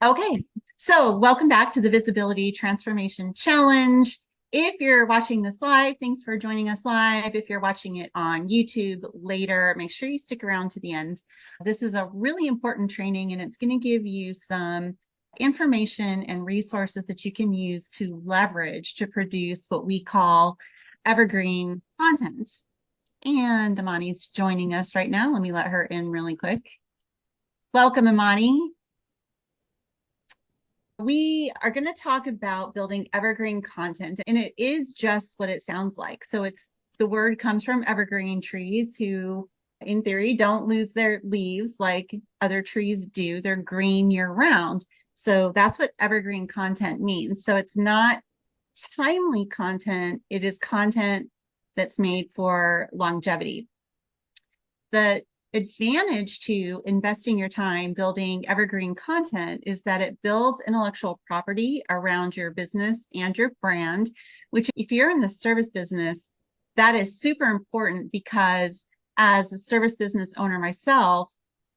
Okay, so welcome back to the Visibility Transformation Challenge. If you're watching this live, thanks for joining us live. If you're watching it on YouTube later, make sure you stick around to the end. This is a really important training, and it's going to give you some information and resources that you can use to leverage to produce what we call evergreen content. And Imani's joining us right now. Let me let her in really quick. Welcome, Imani. We are going to talk about building evergreen content, and it is just what it sounds like. So the word comes from evergreen trees who, in theory, don't lose their leaves like other trees do. They're green year round. So that's what evergreen content means. So it's not timely content. It is content that's made for longevity. The advantage to investing your time building evergreen content is that it builds intellectual property around your business and your brand, which if you're in the service business, that is super important because as a service business owner myself,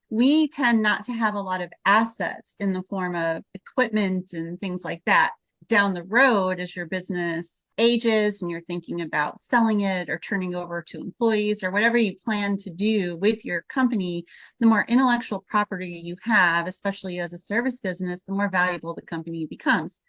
we tend not to have a lot of assets in the form of equipment and things like that. Down the road, as your business ages and you're thinking about selling it or turning over to employees or whatever you plan to do with your company, the more intellectual property you have, especially as a service business, the more valuable the company becomes.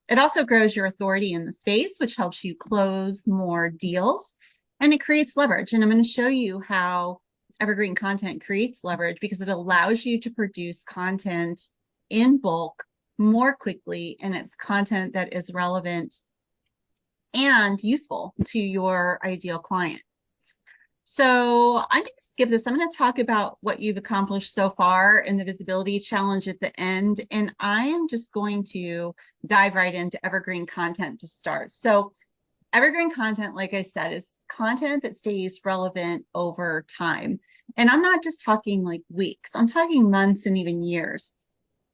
It also grows your authority in the space, which helps you close more deals, and it creates leverage. And I'm going to show you how evergreen content creates leverage because it allows you to produce content in bulk more quickly, and it's content that is relevant and useful to your ideal client. So I'm going to skip this. I'm going to talk about what you've accomplished so far in the visibility challenge at the end, and I am just going to dive right into evergreen content to start. So evergreen content, like I said, is content that stays relevant over time. And I'm not just talking like weeks, I'm talking months and even years.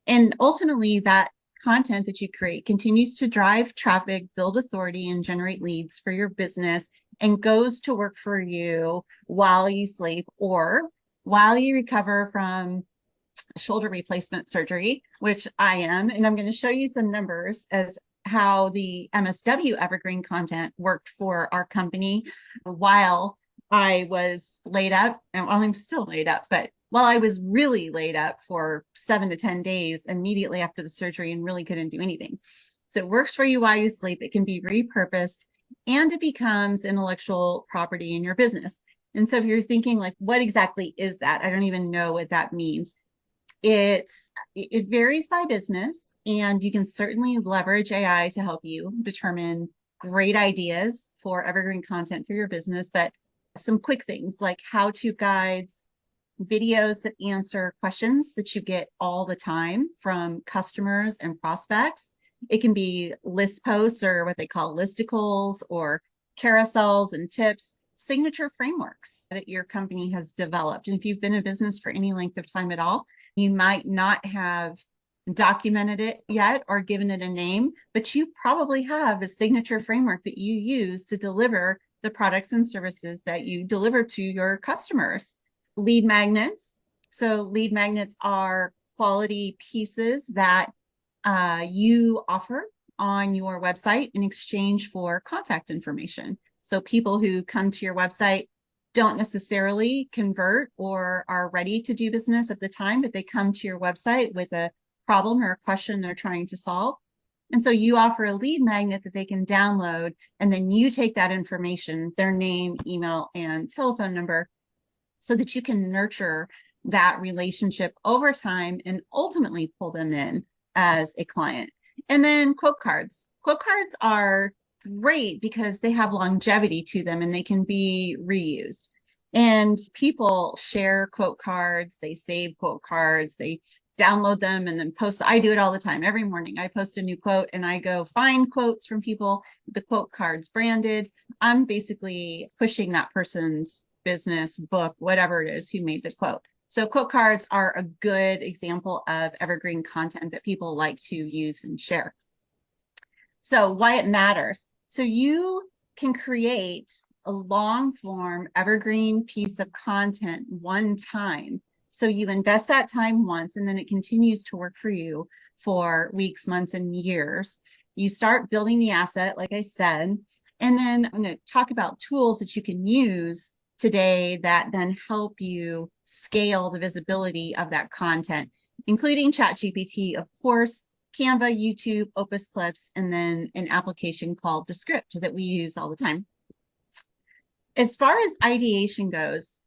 And ultimately, that content that you create continues to drive traffic, build authority, and generate leads for your business and goes to work for you while you sleep or while you recover from shoulder replacement surgery, which I am. And I'm going to show you some numbers as how the MSW evergreen content worked for our company while I was laid up, and well, I'm still laid up, but while I was really laid up for 7 to 10 days immediately after the surgery and really couldn't do anything. So it works for you while you sleep. It can be repurposed and it becomes intellectual property in your business. And so if you're thinking like, what exactly is that? I don't even know what that means. It varies by business, and you can certainly leverage AI to help you determine great ideas for evergreen content for your business. But some quick things like how-to guides, videos that answer questions that you get all the time from customers and prospects. It can be list posts or what they call listicles or carousels and tips, signature frameworks that your company has developed. And if you've been in business for any length of time at all, you might not have documented it yet or given it a name, but you probably have a signature framework that you use to deliver the products and services that you deliver to your customers. Lead magnets. So lead magnets are quality pieces that you offer on your website in exchange for contact information. So people who come to your website don't necessarily convert or are ready to do business at the time, but they come to your website with a problem or a question they're trying to solve. And so you offer a lead magnet that they can download, and then you take that information, their name, email, and telephone number, so that you can nurture that relationship over time and ultimately pull them in as a client. And then quote cards. Quote cards are great because they have longevity to them and they can be reused. And people share quote cards, they save quote cards, they download them and then post. I do it all the time. Every morning I post a new quote and I go find quotes from people, the quote cards branded. I'm basically pushing that person's business, book, whatever it is who made the quote. So quote cards are a good example of evergreen content that people like to use and share. So why it matters. So you can create a long form evergreen piece of content one time So you invest that time once, and then it continues to work for you for weeks, months, and years. You start building the asset, like I said, and then I'm going to talk about tools that you can use today that then help you scale the visibility of that content, including ChatGPT, of course, Canva, YouTube, Opus Clips, and then an application called Descript that we use all the time. As far as ideation goes,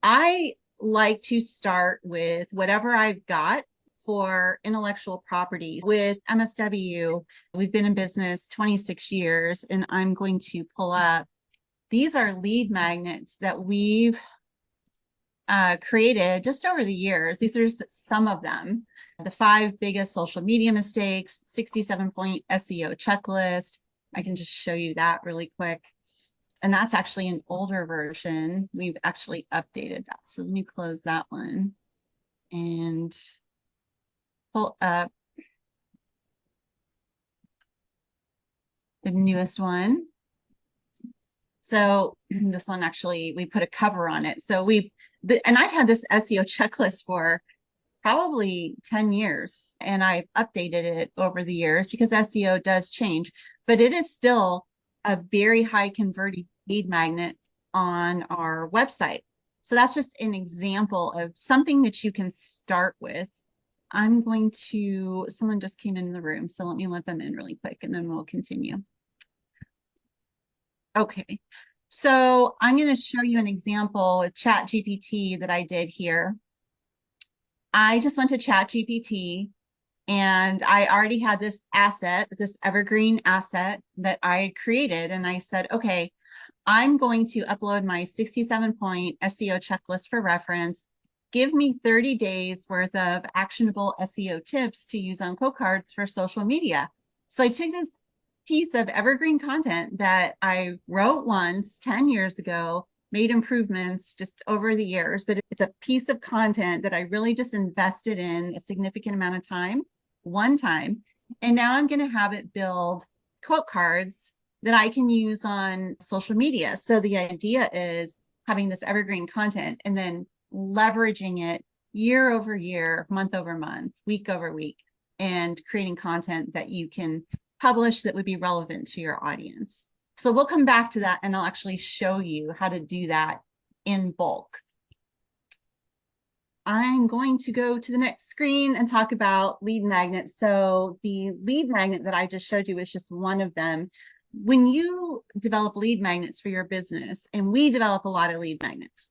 I like to start with whatever I've got for intellectual property. With MSW, we've been in business 26 years, and I'm going to pull up, these are lead magnets that we've created just over the years. These are some of them. The 5 biggest social media mistakes, 67-point SEO checklist. I can just show you that really quick. And that's actually an older version. We've actually updated that. So let me close that one and pull up the newest one. So this one, actually, we put a cover on it. So and I've had this SEO checklist for probably 10 years, and I've updated it over the years because SEO does change, but it is still a very high converting lead magnet on our website. So that's just an example of something that you can start with. Someone just came in the room, so let me let them in really quick and then we'll continue. Okay, so I'm going to show you an example with ChatGPT that I did here. I just went to ChatGPT and I already had this asset, this Evergreen asset that I created. And I said, okay, I'm going to upload my 67-point SEO checklist for reference. Give me 30 days worth of actionable SEO tips to use on quote cards for social media. So I took this piece of evergreen content that I wrote once 10 years ago, made improvements just over the years, but it's a piece of content that I really just invested in a significant amount of time, one time. And now I'm going to have it build quote cards that I can use on social media. So the idea is having this evergreen content and then leveraging it year over year, month over month, week over week, and creating content that you can publish that would be relevant to your audience. So we'll come back to that and I'll actually show you how to do that in bulk. I'm going to go to the next screen and talk about lead magnets. So the lead magnet that I just showed you is just one of them. When you develop lead magnets for your business, and we develop a lot of lead magnets,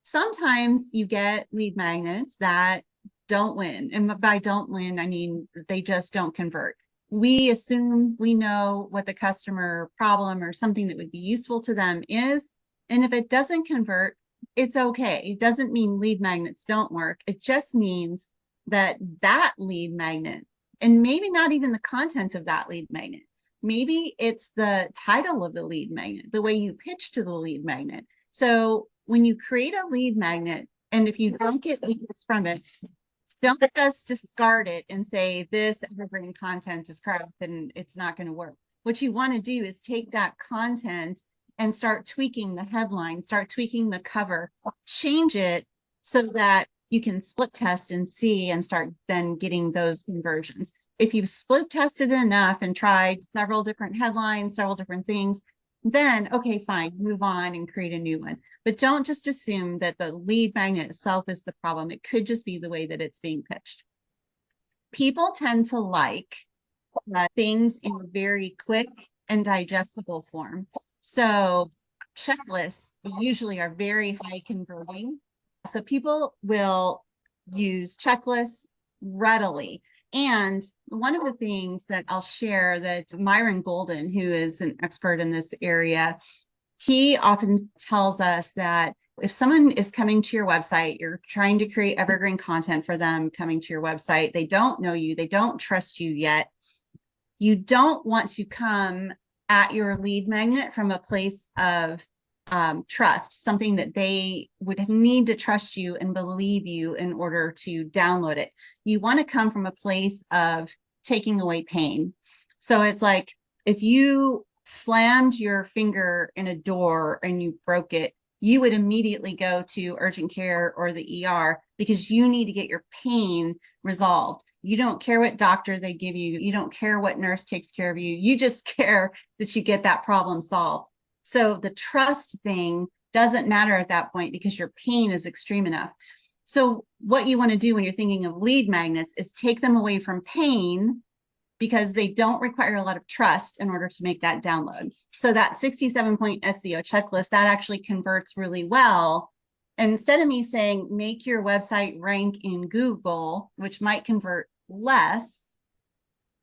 sometimes you get lead magnets that don't win. And by don't win, I mean, they just don't convert. We assume we know what the customer problem or something that would be useful to them is. And if it doesn't convert, it's okay. It doesn't mean lead magnets don't work. It just means that that lead magnet, and maybe not even the content of that lead magnet, maybe it's the title of the lead magnet, the way you pitch to the lead magnet. So when you create a lead magnet, and if you don't get leads from it, don't just discard it and say this evergreen content is crap and it's not going to work. What you want to do is take that content and start tweaking the headline, start tweaking the cover, change it so that you can split test and see and start then getting those conversions. If you've split tested enough and tried several different headlines, several different things, then okay, fine, move on and create a new one. But don't just assume that the lead magnet itself is the problem. It could just be the way that it's being pitched. People tend to like things in a very quick and digestible form. So checklists usually are very high converting. So people will use checklists readily. And one of the things that I'll share that Myron Golden, who is an expert in this area, he often tells us that if someone is coming to your website, you're trying to create evergreen content for them coming to your website, they don't know you, they don't trust you yet. You don't want to come at your lead magnet from a place of trust, something that they would need to trust you and believe you in order to download it. You want to come from a place of taking away pain. So it's like if you slammed your finger in a door and you broke it, you would immediately go to urgent care or the ER because you need to get your pain resolved. You don't care what doctor they give you. You don't care what nurse takes care of you. You just care that you get that problem solved. So the trust thing doesn't matter at that point because your pain is extreme enough. So what you want to do when you're thinking of lead magnets is take them away from pain because they don't require a lot of trust in order to make that download. So that 67-point SEO checklist, that actually converts really well. And instead of me saying, make your website rank in Google, which might convert less,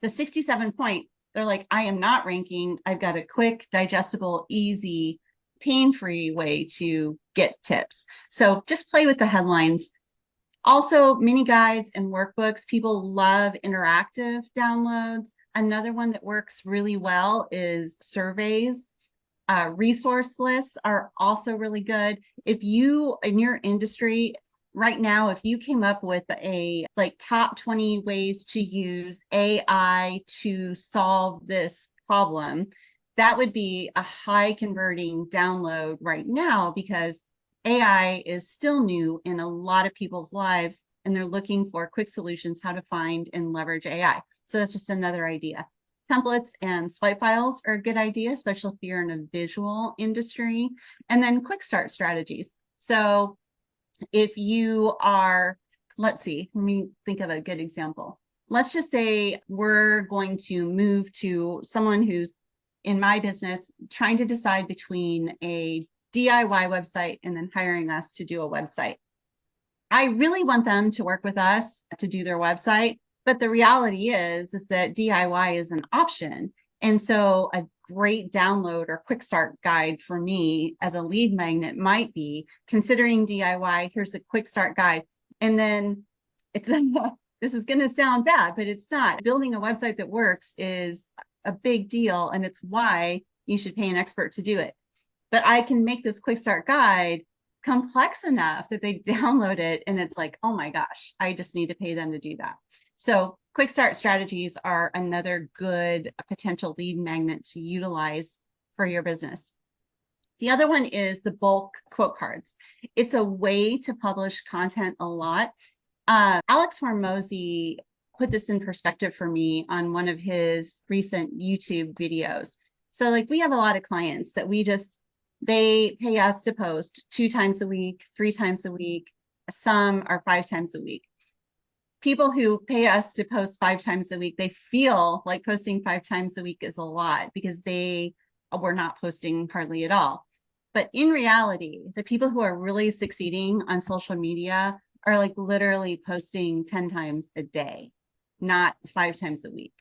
the 67-point, they're like, I am not ranking. I've got a quick, digestible, easy, pain-free way to get tips. So just play with the headlines. Also, mini guides and workbooks. People love interactive downloads. Another one that works really well is surveys. Resource lists are also really good. If you, in your industry right now, if you came up with a like top 20 ways to use AI to solve this problem, that would be a high converting download right now because AI is still new in a lot of people's lives and they're looking for quick solutions, how to find and leverage AI. So that's just another idea. Templates and swipe files are a good idea, especially if you're in a visual industry. And then quick start strategies. So if you are, let's see, let me think of a good example. Let's just say we're going to move to someone who's in my business trying to decide between a DIY website and then hiring us to do a website. I really want them to work with us to do their website, but the reality is that DIY is an option. And so a great download or quick start guide for me as a lead magnet might be considering DIY. Here's a quick start guide. And then it's this is going to sound bad, but it's not. Building a website that works is a big deal, and it's why you should pay an expert to do it. But I can make this quick start guide complex enough that they download it and it's like, oh my gosh, I just need to pay them to do that. So quick start strategies are another good potential lead magnet to utilize for your business. The other one is the bulk quote cards. It's a way to publish content a lot. Alex Hormozy put this in perspective for me on one of his recent YouTube videos. So like we have a lot of clients that they pay us to post 2 times a week, 3 times a week. Some are 5 times a week. People who pay us to post 5 times a week, they feel like posting 5 times a week is a lot because they were not posting hardly at all. But in reality, the people who are really succeeding on social media are like literally posting 10 times a day, not 5 times a week.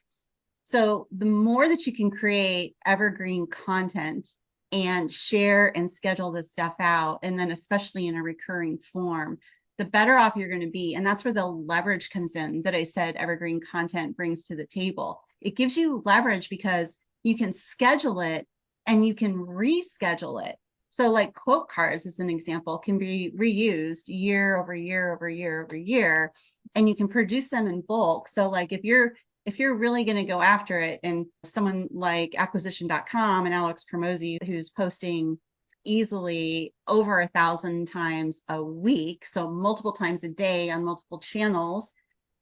So the more that you can create evergreen content and share and schedule this stuff out, and then especially in a recurring form, the better off you're going to be. And that's where the leverage comes in that I said evergreen content brings to the table. It gives you leverage because you can schedule it and you can reschedule it. So like quote cards, as an example, can be reused year over year over year over year, and you can produce them in bulk. So like if you're really going to go after it, and someone like acquisition.com and Alex Hormozy, who's posting easily over 1,000 times a week, so multiple times a day on multiple channels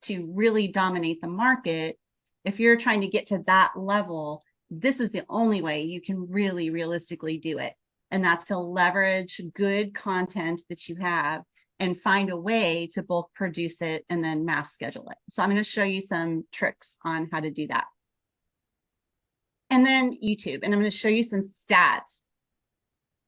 to really dominate the market, if you're trying to get to that level, this is the only way you can really realistically do it. And that's to leverage good content that you have and find a way to bulk produce it and then mass schedule it. So I'm going to show you some tricks on how to do that. And then YouTube, and I'm going to show you some stats.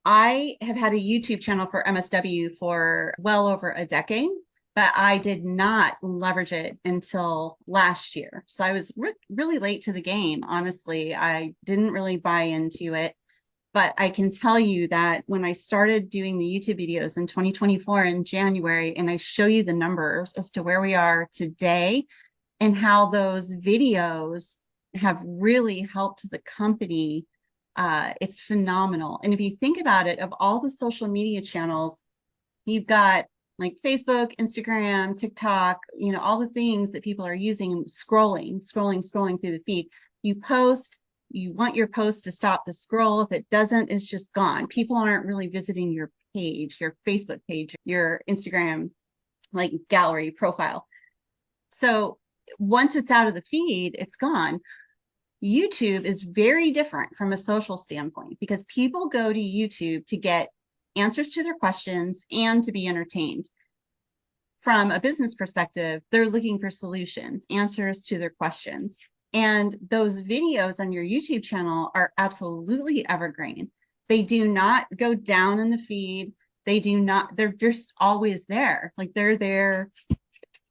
I have had a YouTube channel for MSW for well over a decade, but I did not leverage it until last year. So I was really late to the game, honestly. I didn't really buy into it. But I can tell you that when I started doing the YouTube videos in 2024 in January, and I show you the numbers as to where we are today and how those videos have really helped the company, it's phenomenal. And if you think about it, of all the social media channels, you've got like Facebook, Instagram, TikTok, all the things that people are using, scrolling through the feed. You post, you want your post to stop the scroll. If it doesn't, it's just gone. People aren't really visiting your page, your Facebook page, your Instagram like gallery profile. So once it's out of the feed, it's gone. YouTube is very different from a social standpoint because people go to YouTube to get answers to their questions and to be entertained. From a business perspective, they're looking for solutions, answers to their questions. And those videos on your YouTube channel are absolutely evergreen. They do not go down in the feed. They do not, they're just always there. Like they're there.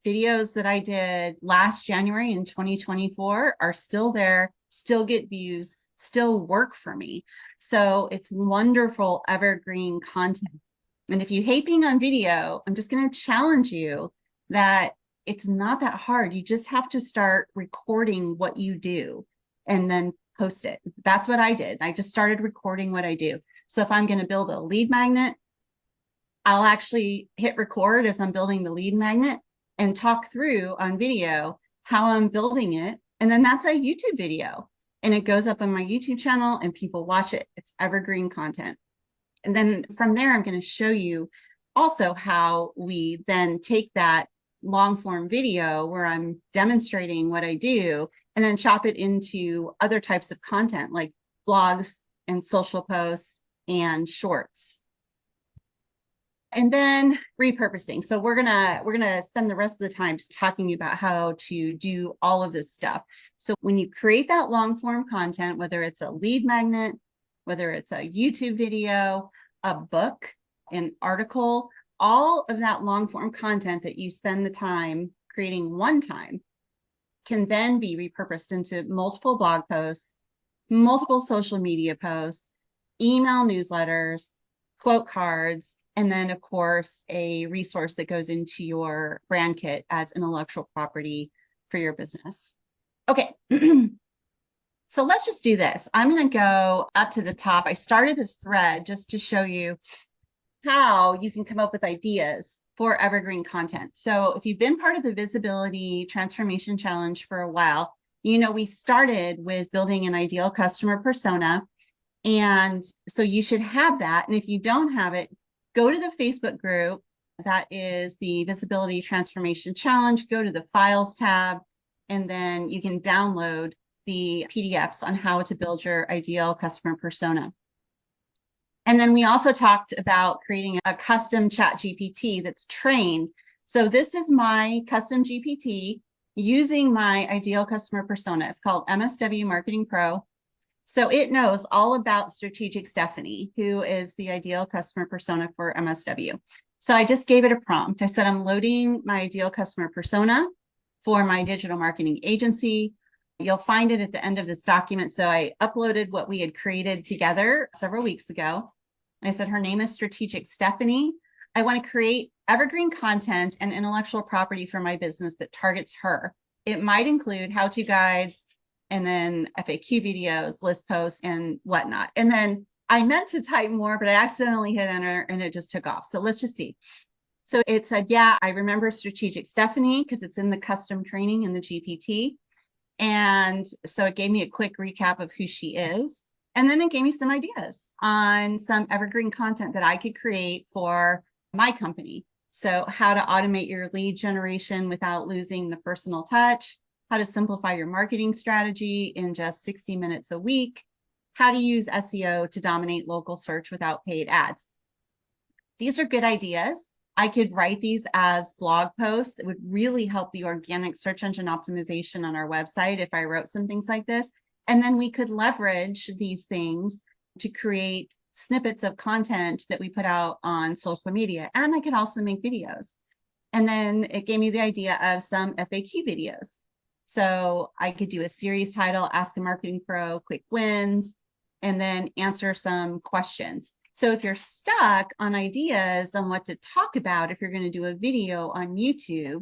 Videos that I did last January in 2024 are still there, still get views, still work for me. So it's wonderful evergreen content. And if you hate being on video, I'm just going to challenge you that it's not that hard. You just have to start recording what you do and then post it. That's what I did. I just started recording what I do. So if I'm going to build a lead magnet, I'll actually hit record as I'm building the lead magnet and talk through on video how I'm building it. And then that's a YouTube video. And it goes up on my YouTube channel and people watch it. It's evergreen content. And then from there, I'm going to show you also how we then take that long form video where I'm demonstrating what I do and then chop it into other types of content like blogs and social posts and shorts. And then repurposing. So we're gonna spend the rest of the time just talking about how to do all of this stuff. So when you create that long form content, whether it's a lead magnet, whether it's a YouTube video, a book, an article, all of that long form content that you spend the time creating one time can then be repurposed into multiple blog posts, multiple social media posts, email newsletters, quote cards, and then, of course, a resource that goes into your brand kit as intellectual property for your business. Okay, so let's just do this. I'm going to go up to the top. I started this thread just to show you how you can come up with ideas for evergreen content. So if you've been part of the Visibility Transformation Challenge for a while, you know we started with building an ideal customer persona. And so you should have that. And if you don't have it, go to the Facebook group. That is the Visibility Transformation Challenge. Go to the Files tab, and then you can download the PDFs on how to build your ideal customer persona. And then we also talked about creating a custom chat GPT that's trained. So this is my custom GPT using my ideal customer persona. It's called MSW Marketing Pro. So it knows all about Strategic Stephanie, who is the ideal customer persona for MSW. So I just gave it a prompt. I said, I'm loading my ideal customer persona for my digital marketing agency. You'll find it at the end of this document. So I uploaded what we had created together several weeks ago. And I said, her name is Strategic Stephanie. I want to create evergreen content and intellectual property for my business that targets her. It might include how-to guides, and then FAQ videos, list posts, and whatnot. And then I meant to type more, but I accidentally hit enter and it just took off. So let's just see. So it said, yeah, I remember Strategic Stephanie because it's in the custom training in the GPT. And so it gave me a quick recap of who she is. And then it gave me some ideas on some evergreen content that I could create for my company. So how to automate your lead generation without losing the personal touch, how to simplify your marketing strategy in just 60 minutes a week, how to use SEO to dominate local search without paid ads. These are good ideas. I could write these as blog posts. It would really help the organic search engine optimization on our website if I wrote some things like this. And then we could leverage these things to create snippets of content that we put out on social media. And I could also make videos. And then it gave me the idea of some FAQ videos. So I could do a series title, Ask a Marketing Pro, Quick Wins, and then answer some questions. So if you're stuck on ideas on what to talk about, if you're going to do a video on YouTube,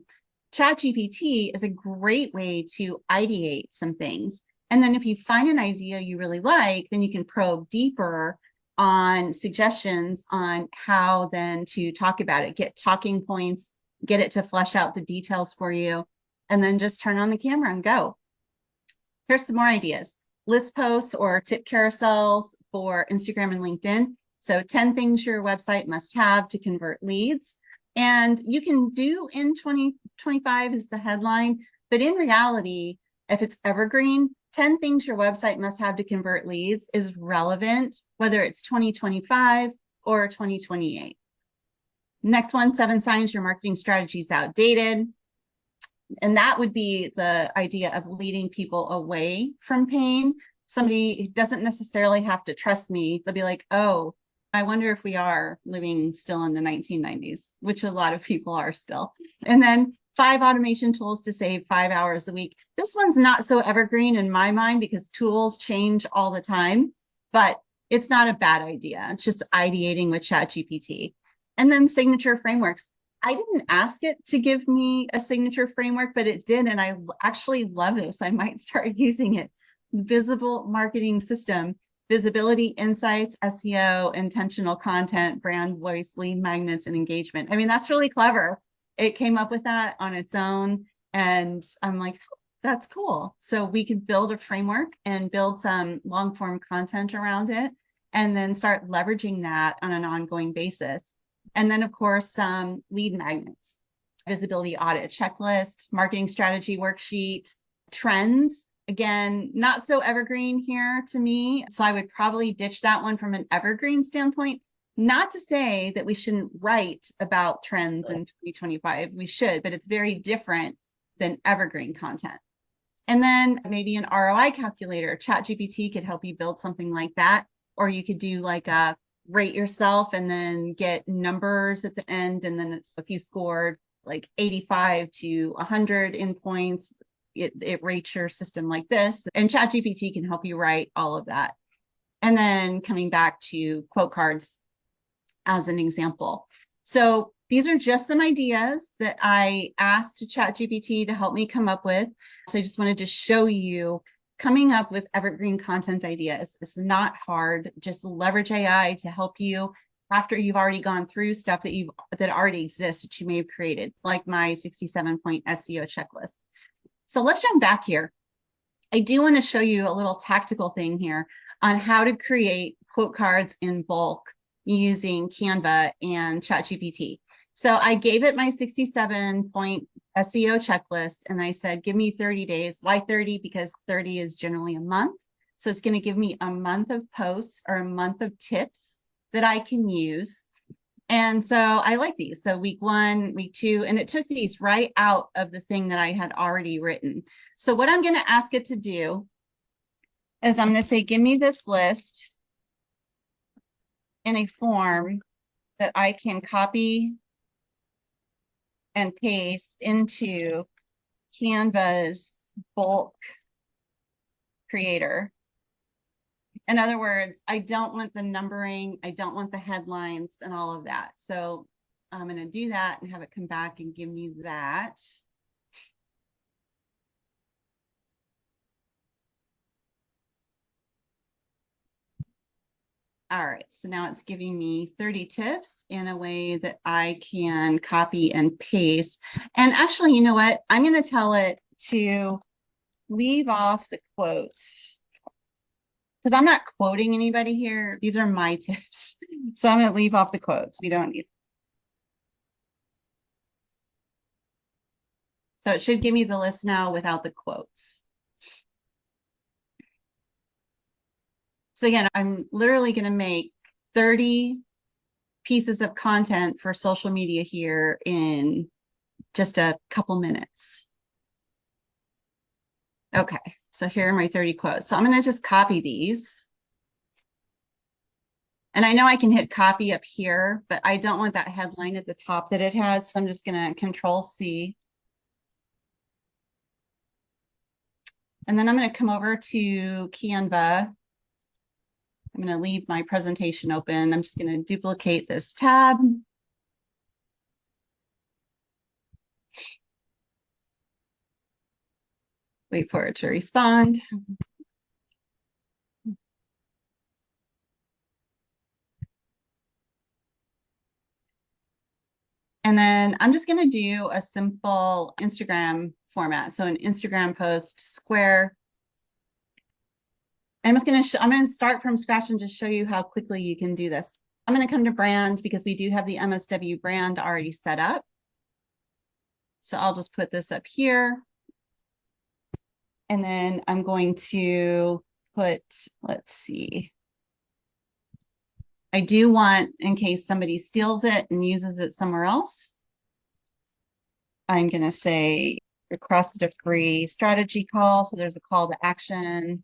ChatGPT is a great way to ideate some things. And then if you find an idea you really like, then you can probe deeper on suggestions on how then to talk about it, get talking points, get it to flesh out the details for you, and then just turn on the camera and go. Here's some more ideas. List posts or tip carousels for Instagram and LinkedIn. So 10 things your website must have to convert leads. And you can do in 2025 is the headline, but in reality, if it's evergreen, 10 things your website must have to convert leads is relevant, whether it's 2025 or 2028. Next one, 7 signs your marketing strategy is outdated. And that would be the idea of leading people away from pain. Somebody doesn't necessarily have to trust me. They'll be like, oh, I wonder if we are living still in the 1990s, which a lot of people are still. And then 5 automation tools to save 5 hours a week. This one's not so evergreen in my mind because tools change all the time, but it's not a bad idea. It's just ideating with ChatGPT. And then signature frameworks. I didn't ask it to give me a signature framework, but it did. And I actually love this. I might start using it. Visible marketing system, visibility, insights, SEO, intentional content, brand voice, lead magnets, and engagement. I mean, that's really clever. It came up with that on its own. And I'm like, oh, that's cool. So we could build a framework and build some long form content around it, and then start leveraging that on an ongoing basis. And then, of course, some lead magnets, visibility audit checklist, marketing strategy worksheet, trends. Again, not so evergreen here to me. So I would probably ditch that one from an evergreen standpoint. Not to say that we shouldn't write about trends in 2025. We should, but it's very different than evergreen content. And then maybe an ROI calculator. ChatGPT could help you build something like that. Or you could do like a rate yourself and then get numbers at the end. And then it's if you scored like 85 to 100 in points, it rates your system like this. And ChatGPT can help you write all of that. And then coming back to quote cards as an example. So these are just some ideas that I asked ChatGPT to help me come up with. So I just wanted to show you coming up with evergreen content ideas. It's not hard. Just leverage AI to help you after you've already gone through stuff that already exists that you may have created, like my 67-point SEO checklist. So let's jump back here. I do want to show you a little tactical thing here on how to create quote cards in bulk using Canva and ChatGPT. So I gave it my 67-point SEO checklist and I said, give me 30 days. Why 30? Because 30 is generally a month. So it's going to give me a month of posts or a month of tips that I can use. And so I like these. So week 1, week 2, and it took these right out of the thing that I had already written. So what I'm going to ask it to do is I'm going to say, give me this list in a form that I can copy and paste into Canva's bulk creator. In other words, I don't want the numbering, I don't want the headlines and all of that. So I'm going to do that and have it come back and give me that. All right, so now it's giving me 30 tips in a way that I can copy and paste. And actually, you know what? I'm going to tell it to leave off the quotes because I'm not quoting anybody here. These are my tips. So I'm going to leave off the quotes. We don't need. So it should give me the list now without the quotes. So again, I'm literally going to make 30 pieces of content for social media here in just a couple minutes. Okay, so here are my 30 quotes. So I'm going to just copy these. And I know I can hit copy up here, but I don't want that headline at the top that it has. So I'm just going to Control C. And then I'm going to come over to Canva. I'm going to leave my presentation open. I'm just going to duplicate this tab. Wait for it to respond. And then I'm just going to do a simple Instagram format. So an Instagram post, square. And I'm just going to start from scratch and just show you how quickly you can do this. I'm going to come to brand because we do have the MSW brand already set up. So I'll just put this up here. And then I'm going to put, let's see. I do want, in case somebody steals it and uses it somewhere else, I'm going to say requested a free strategy call. So there's a call to action.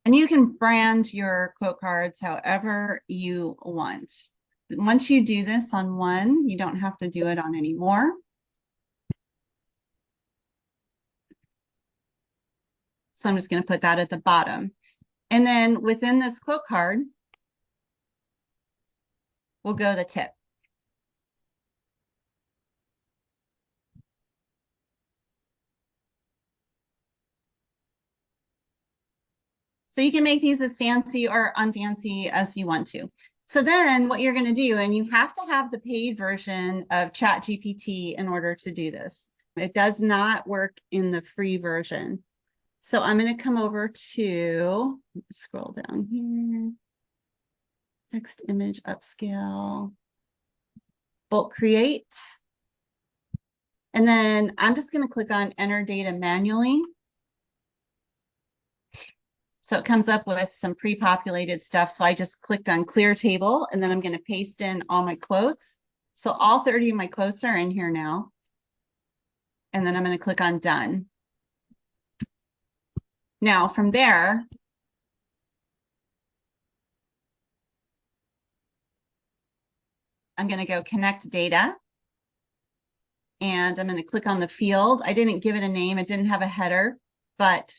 And you can brand your quote cards however you want. Once you do this on one, you don't have to do it on any more. So I'm just going to put that at the bottom. And then within this quote card, we'll go the tip. So you can make these as fancy or unfancy as you want to. So then what you're going to do, and you have to have the paid version of ChatGPT in order to do this. It does not work in the free version. So I'm going to come over to, scroll down here, text image upscale, bulk create. And then I'm just going to click on enter data manually. So it comes up with some pre-populated stuff. So I just clicked on clear table, and then I'm going to paste in all my quotes. So all 30 of my quotes are in here now. And then I'm going to click on done. Now from there, I'm going to go connect data. And I'm going to click on the field. I didn't give it a name. It didn't have a header, but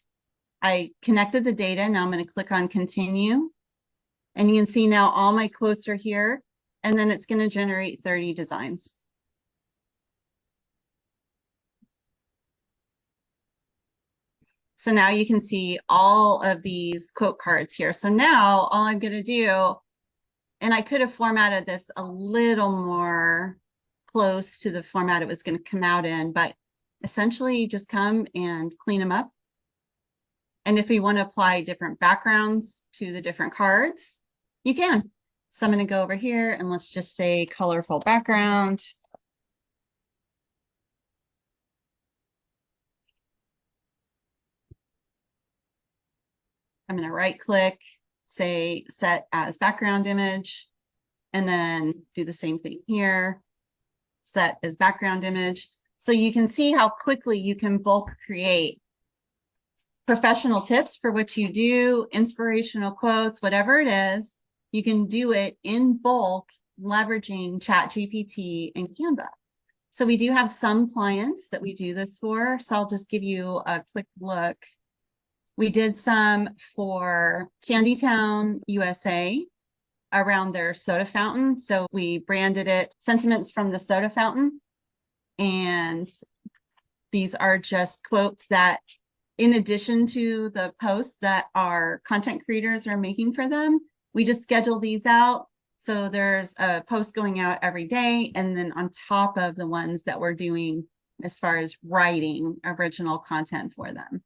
I connected the data. Now I'm going to click on continue. And you can see now all my quotes are here. And then it's going to generate 30 designs. So now you can see all of these quote cards here. So now all I'm going to do, and I could have formatted this a little more close to the format it was going to come out in, but essentially you just come and clean them up. And if we want to apply different backgrounds to the different cards, you can. So I'm going to go over here and let's just say colorful background. I'm going to right click, say set as background image, and then do the same thing here, set as background image. So you can see how quickly you can bulk create professional tips for what you do, inspirational quotes, whatever it is. You can do it in bulk, leveraging ChatGPT and Canva. So we do have some clients that we do this for. So I'll just give you a quick look. We did some for Candytown, USA, around their soda fountain. So we branded it Sentiments from the Soda Fountain. And these are just quotes that, in addition to the posts that our content creators are making for them, we just schedule these out. So there's a post going out every day. And then on top of the ones that we're doing as far as writing original content for them.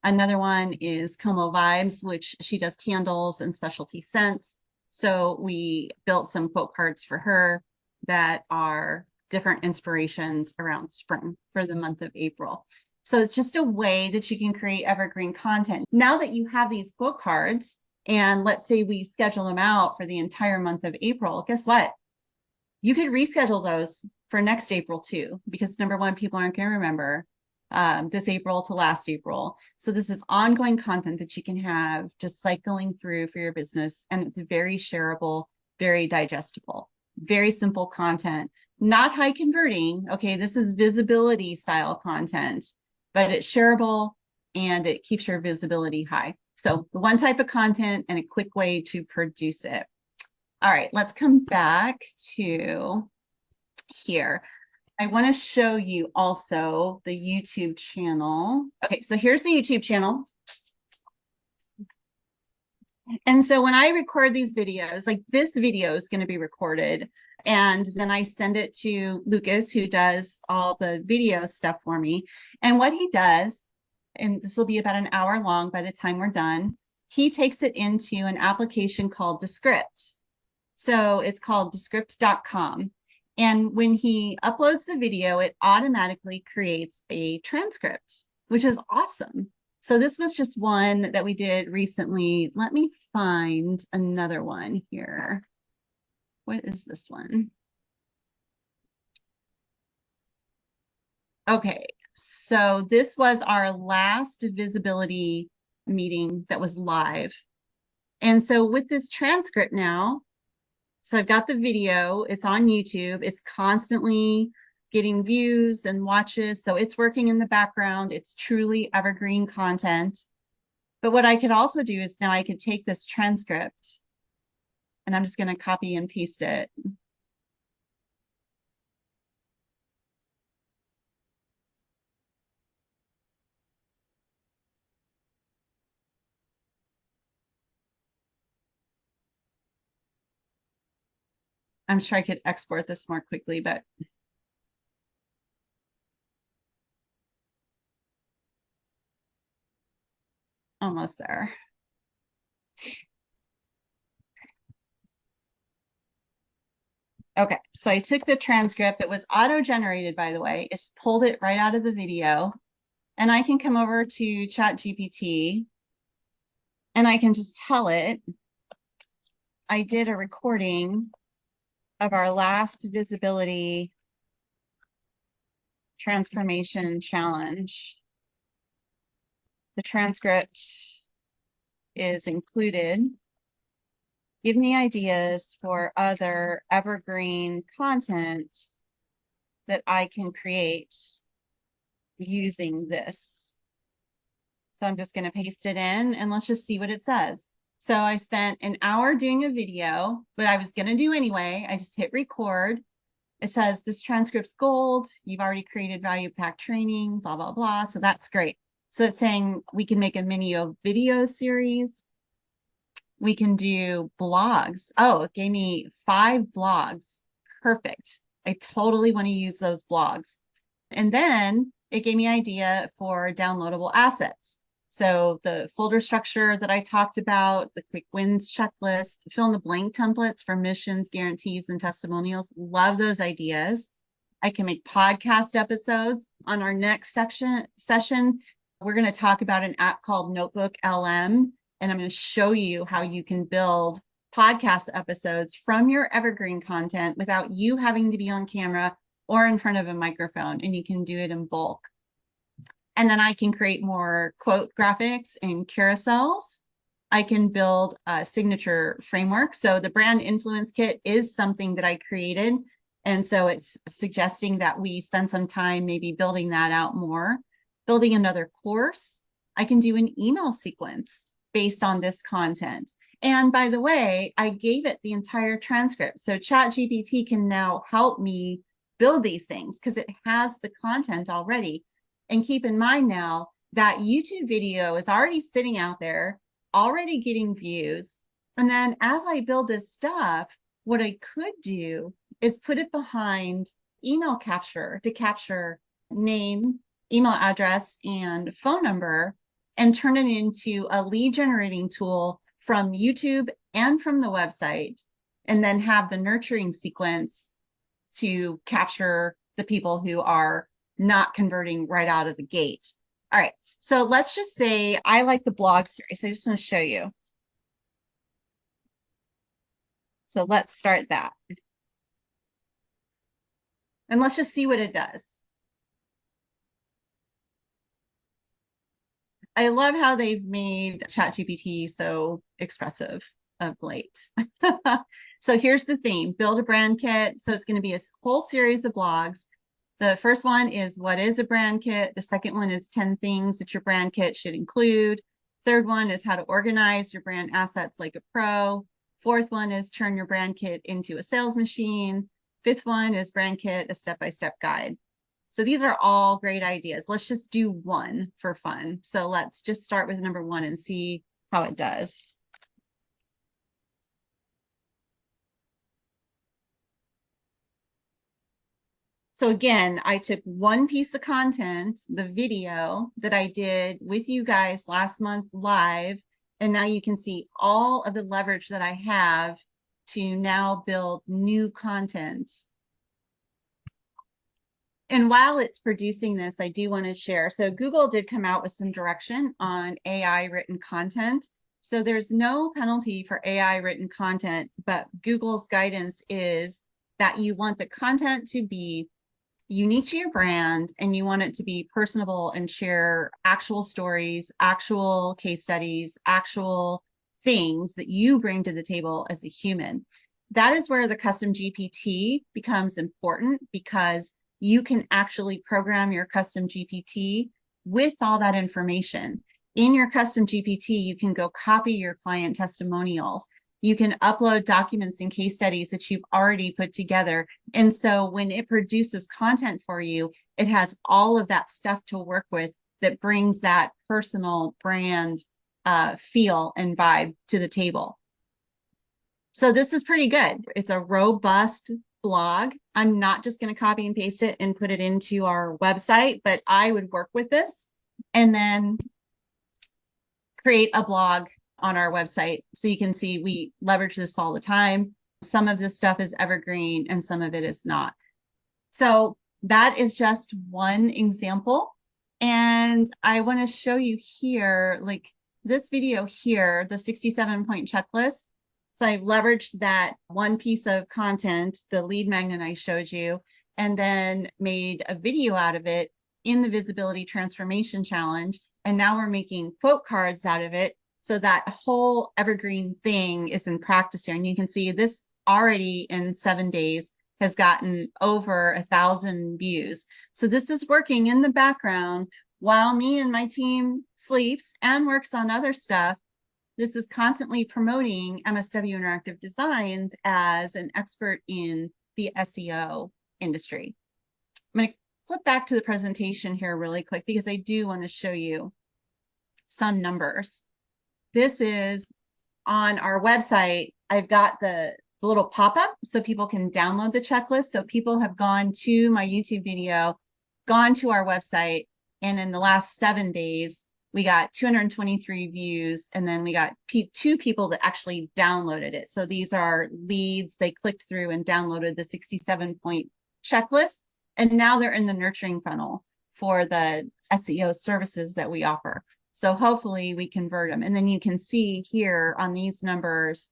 Another one is Como Vibes, which she does candles and specialty scents. So we built some quote cards for her that are different inspirations around spring for the month of April. So it's just a way that you can create evergreen content. Now that you have these quote cards, and let's say we schedule them out for the entire month of April, guess what? You could reschedule those for next April too, because number one, people aren't going to remember this April to last April. So this is ongoing content that you can have just cycling through for your business. And it's very shareable, very digestible, very simple content, not high converting. Okay, this is visibility style content, but it's shareable and it keeps your visibility high. So the one type of content and a quick way to produce it. All right, let's come back to here. I want to show you also the YouTube channel. Okay, so here's the YouTube channel. And so when I record these videos, like this video is going to be recorded, and then I send it to Lucas, who does all the video stuff for me. And what he does, and this will be about an hour long by the time we're done, he takes it into an application called Descript. So it's called Descript.com. And when he uploads the video, it automatically creates a transcript, which is awesome. So this was just one that we did recently. Let me find another one here. What is this one? Okay, so this was our last visibility meeting that was live. And so with this transcript now, so I've got the video, it's on YouTube, it's constantly getting views and watches. So it's working in the background. It's truly evergreen content. But what I could also do is now I could take this transcript and I'm just going to copy and paste it. I'm sure I could export this more quickly, but almost there. Okay, so I took the transcript. It was auto-generated, by the way. It's pulled it right out of the video. And I can come over to ChatGPT and I can just tell it I did a recording of our last visibility transformation challenge. The transcript is included. Give me ideas for other evergreen content that I can create using this. So I'm just going to paste it in and let's just see what it says. So I spent an hour doing a video, but I was going to do anyway. I just hit record. It says this transcript's gold. You've already created value pack training, blah, blah, blah. So that's great. So it's saying we can make a mini video series. We can do blogs. Oh, it gave me 5 blogs. Perfect. I totally want to use those blogs. And then it gave me idea for downloadable assets. So the folder structure that I talked about, the quick wins checklist, fill in the blank templates for missions, guarantees, and testimonials. Love those ideas. I can make podcast episodes. On our next session, we're going to talk about an app called Notebook LM. And I'm going to show you how you can build podcast episodes from your evergreen content without you having to be on camera or in front of a microphone. And you can do it in bulk. And then I can create more quote graphics and carousels. I can build a signature framework. So the brand influence kit is something that I created. And so it's suggesting that we spend some time maybe building that out more. Building another course. I can do an email sequence based on this content. And by the way, I gave it the entire transcript. So ChatGPT can now help me build these things because it has the content already. And keep in mind now that YouTube video is already sitting out there, already getting views. And then as I build this stuff, what I could do is put it behind email capture to capture name, email address, and phone number, and turn it into a lead generating tool from YouTube and from the website, and then have the nurturing sequence to capture the people who are not converting right out of the gate. All right, so let's just say I like the blog series. I just want to show you. So let's start that. And let's just see what it does. I love how they've made ChatGPT so expressive of late. So here's the theme, build a brand kit. So it's going to be a whole series of blogs. The first one is what is a brand kit? The second one is 10 things that your brand kit should include. Third one is how to organize your brand assets like a pro. Fourth one is turn your brand kit into a sales machine. Fifth one is brand kit, a step-by-step guide. So these are all great ideas. Let's just do one for fun. So let's just start with number 1 and see how it does. So again, I took one piece of content, the video that I did with you guys last month live, and now you can see all of the leverage that I have to now build new content. And while it's producing this, I do want to share. So Google did come out with some direction on AI written content. So there's no penalty for AI written content, but Google's guidance is that you want the content to be unique to your brand, and you want it to be personable and share actual stories, actual case studies, actual things that you bring to the table as a human. That is where the custom GPT becomes important, because you can actually program your custom GPT with all that information. In your custom GPT, you can go copy your client testimonials. You can upload documents and case studies that you've already put together. And so when it produces content for you, it has all of that stuff to work with that brings that personal brand feel and vibe to the table. So this is pretty good. It's a robust blog. I'm not just going to copy and paste it and put it into our website, but I would work with this and then create a blog on our website. So you can see we leverage this all the time. Some of this stuff is evergreen and some of it is not. So that is just one example. And I want to show you here, like this video here, the 67-point checklist. So I leveraged that one piece of content, the lead magnet I showed you, and then made a video out of it in the Visibility Transformation Challenge. And now we're making quote cards out of it. So that whole evergreen thing is in practice here. And you can see this already in 7 days has gotten over 1,000 views. So this is working in the background while me and my team sleeps and works on other stuff. This is constantly promoting MSW Interactive Designs as an expert in the SEO industry. I'm going to flip back to the presentation here really quick, because I do want to show you some numbers. This is on our website. I've got the little pop-up so people can download the checklist. So people have gone to my YouTube video, gone to our website, and in the last 7 days, we got 223 views, and then we got 2 people that actually downloaded it. So these are leads. They clicked through and downloaded the 67-point checklist, and now they're in the nurturing funnel for the SEO services that we offer. So hopefully we convert them. And then you can see here on these numbers,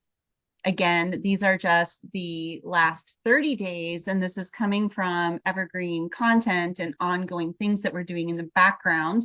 again, these are just the last 30 days, and this is coming from evergreen content and ongoing things that we're doing in the background,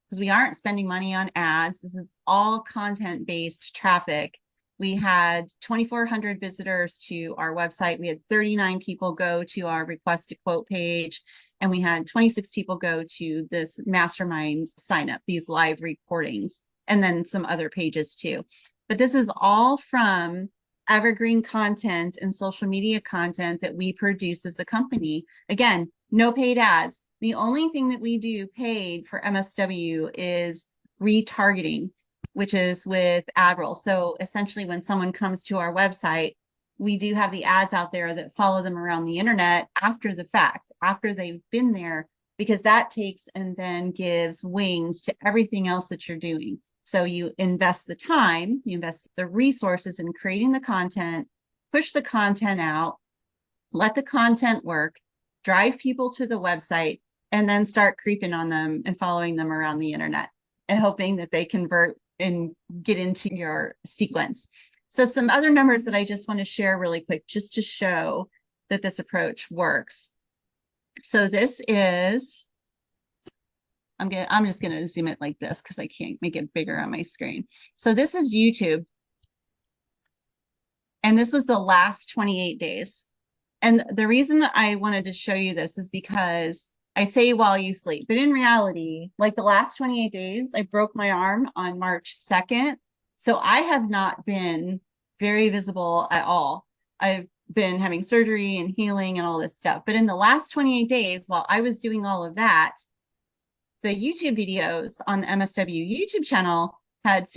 because we aren't spending money on ads. This is all content-based traffic. We had 2,400 visitors to our website. We had 39 people go to our request to quote page, and we had 26 people go to this mastermind sign up, these live recordings, and then some other pages too. But this is all from evergreen content and social media content that we produce as a company. Again, no paid ads. The only thing that we do paid for MSW is retargeting, which is with ad rolls. So essentially when someone comes to our website, we do have the ads out there that follow them around the internet after the fact, after they've been there, because that takes and then gives wings to everything else that you're doing. So you invest the time, you invest the resources in creating the content, push the content out, let the content work, drive people to the website, and then start creeping on them and following them around the internet and hoping that they convert and get into your sequence. So some other numbers that I just want to share really quick, just to show that this approach works. So this is, I'm just going to zoom it like this because I can't make it bigger on my screen. So this is YouTube. And this was the last 28 days. And the reason I wanted to show you this is because I say while you sleep, but in reality, like the last 28 days, I broke my arm on March 2nd. So I have not been very visible at all. I've been having surgery and healing and all this stuff. But in the last 28 days, while I was doing all of that, the YouTube videos on the MSW YouTube channel had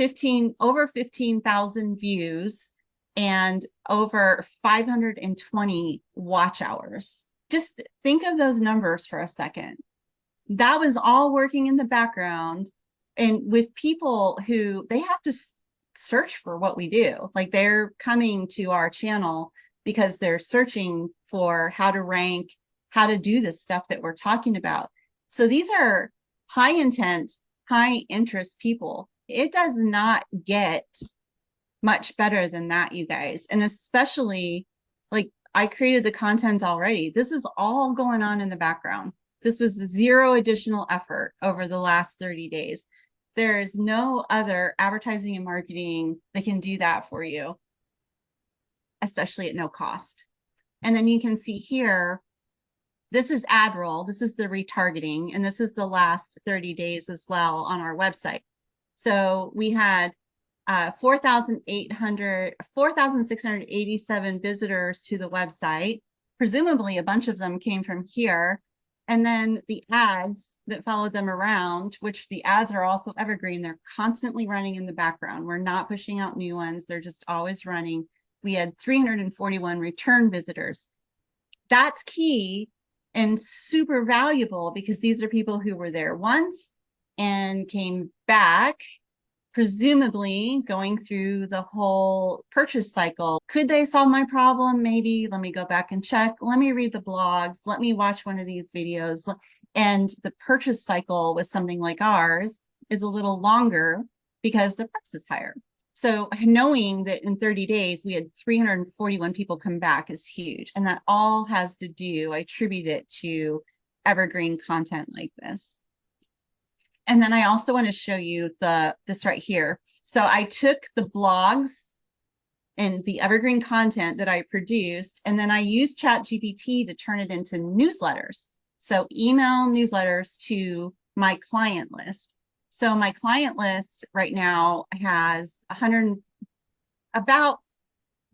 over 15,000 views and over 520 watch hours. Just think of those numbers for a second. That was all working in the background, and with people who they have to search for what we do. Like they're coming to our channel because they're searching for how to rank, how to do this stuff that we're talking about. So these are high intent, high interest people. It does not get much better than that, you guys. And especially, like, I created the content already. This is all going on in the background. This was zero additional effort over the last 30 days. There is no other advertising and marketing that can do that for you, especially at no cost. And then you can see here, this is ad roll. This is the retargeting, and this is the last 30 days as well on our website. So we had 4,687 visitors to the website. Presumably a bunch of them came from here. And then the ads that followed them around, which the ads are also evergreen. They're constantly running in the background. We're not pushing out new ones. They're just always running. We had 341 return visitors. That's key and super valuable because these are people who were there once and came back, presumably going through the whole purchase cycle. Could they solve my problem? Maybe. Let me go back and check. Let me read the blogs. Let me watch one of these videos. And the purchase cycle with something like ours is a little longer because the price is higher. So knowing that in 30 days, we had 341 people come back is huge. And that all has to do, I attribute it to evergreen content like this. And then I also want to show you this right here. So I took the blogs and the evergreen content that I produced, and then I used ChatGPT to turn it into newsletters. So email newsletters to my client list. So my client list right now has about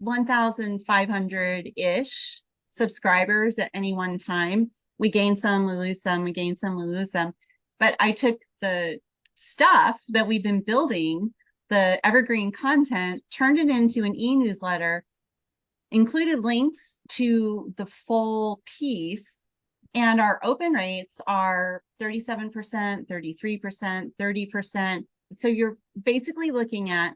1,500-ish subscribers at any one time. We gain some, we lose some, we gain some, we lose some. But I took the stuff that we've been building, the evergreen content, turned it into an e-newsletter, included links to the full piece, and our open rates are 37%, 33%, 30%. So you're basically looking at,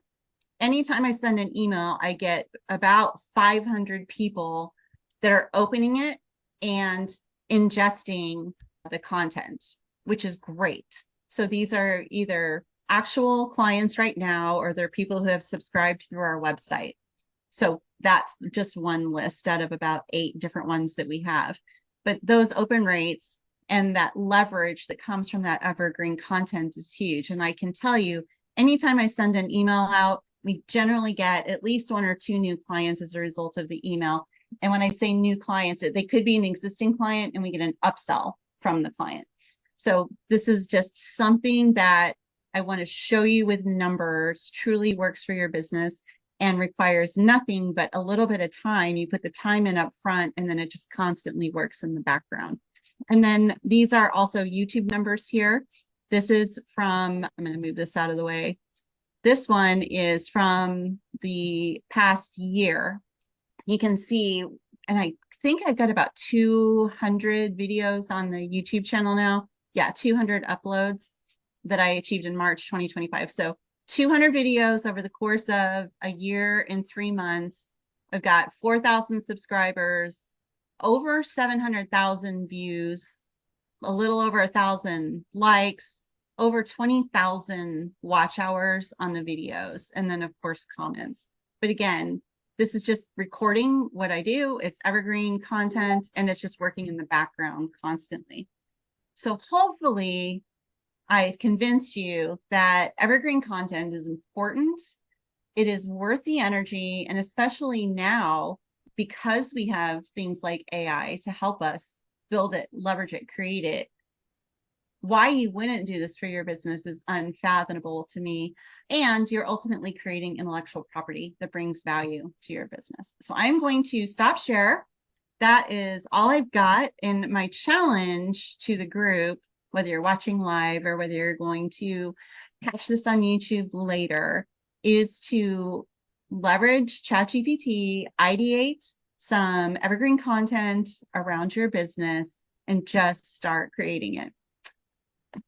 anytime I send an email, I get about 500 people that are opening it and ingesting the content, which is great. So these are either actual clients right now, or they're people who have subscribed through our website. So that's just one list out of about 8 different ones that we have. But those open rates and that leverage that comes from that evergreen content is huge. And I can tell you, anytime I send an email out, we generally get at least 1 or 2 new clients as a result of the email. And when I say new clients, they could be an existing client and we get an upsell from the client. So this is just something that I want to show you with numbers, truly works for your business and requires nothing but a little bit of time. You put the time in up front, and then it just constantly works in the background. And then these are also YouTube numbers here. This is from, I'm going to move this out of the way. This one is from the past year. You can see, and I think I've got about 200 videos on the YouTube channel now. Yeah, 200 uploads that I achieved in March 2025. So 200 videos over the course of a year and 3 months. I've got 4,000 subscribers, over 700,000 views, a little over 1,000 likes, over 20,000 watch hours on the videos, and then of course comments. But again, this is just recording what I do. It's evergreen content, and it's just working in the background constantly. So hopefully I've convinced you that evergreen content is important. It is worth the energy. And especially now, because we have things like AI to help us build it, leverage it, create it, why you wouldn't do this for your business is unfathomable to me. And you're ultimately creating intellectual property that brings value to your business. So I'm going to stop share. That is all I've got. In my challenge to the group, whether you're watching live or whether you're going to catch this on YouTube later, is to leverage ChatGPT, ideate some evergreen content around your business and just start creating it.